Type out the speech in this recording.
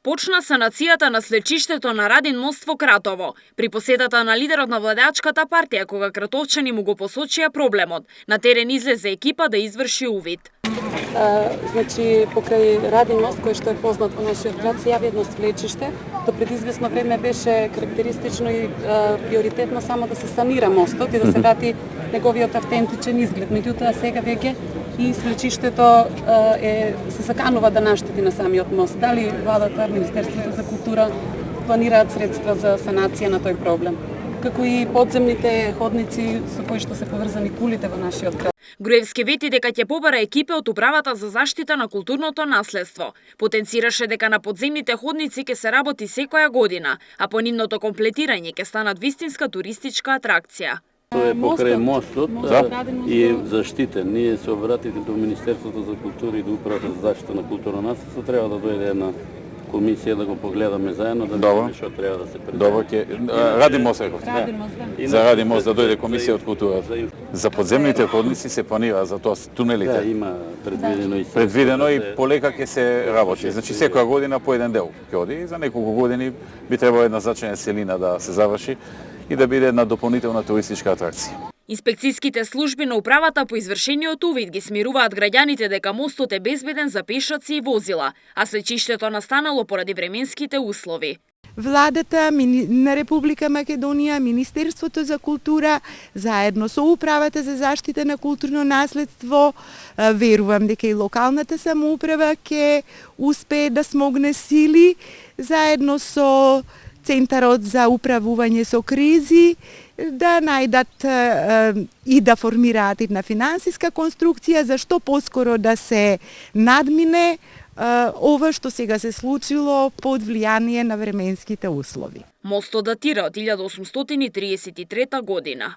Почна санацијата на слечиштето на Радин мост во Кратово. При посетата на лидерот на владеачката партија, кога кратовчани му го посочија проблемот, на терен излезе екипа да изврши увид. Значи, покрај Радин мост, кој што е познат во нашиот град, се јави едно свлечиште. До пред известно време беше карактеристично и приоритетно само да се санира мостот и да се врати неговиот автентичен изглед. Меѓутоа, сега веќе и свлечиштето се заканува да наштети на самиот мост. Дали владата, Министерството за култура планираат средства за санација на тој проблем? Како и подземните ходници со кои што се поврзани кулите во нашиот град. Груевски вети дека ќе побара екипе од Управата за заштита на културното наследство. Потенцираше дека на подземните ходници ќе се работи секоја година, а по нивното комплетирање ќе станат вистинска туристичка атракција. Тоа е покрај мостот и заштитен. Ние се обратите до Министерството за култура и до Управата за заштита на културно наследство. Треба да дојде една комисија да го погледаме заедно, да видиме што треба да се предвиди. Добро, Радин мост рековте. За Радин мост да дојде комисија од културата. За подземните ходници се планира, за тоа тунелите. Да, има предвидено и предвидено и полека ќе се работи. Значи секоја година по еден дел ќе оди. За неколку години би требало една значајна селина да се заврши и да биде една дополнителна туристичка атракција. Инспекцијските служби на управата по извршениот увид ги смируваат граѓаните дека мостот е безбеден за пешаци и возила, а слечиштето настанало поради временските услови. Владата на Република Македонија, Министерството за култура, заедно со Управата за заштита на културно наследство, верувам дека и локалната самоуправа ќе успее да смогне сили, заедно со Центарот за управување со кризи, да најдат и да формираат една финансиска конструкција за што поскоро да се надмине ова што сега се случило под влијание на временските услови. Мостот датира од 1833 година.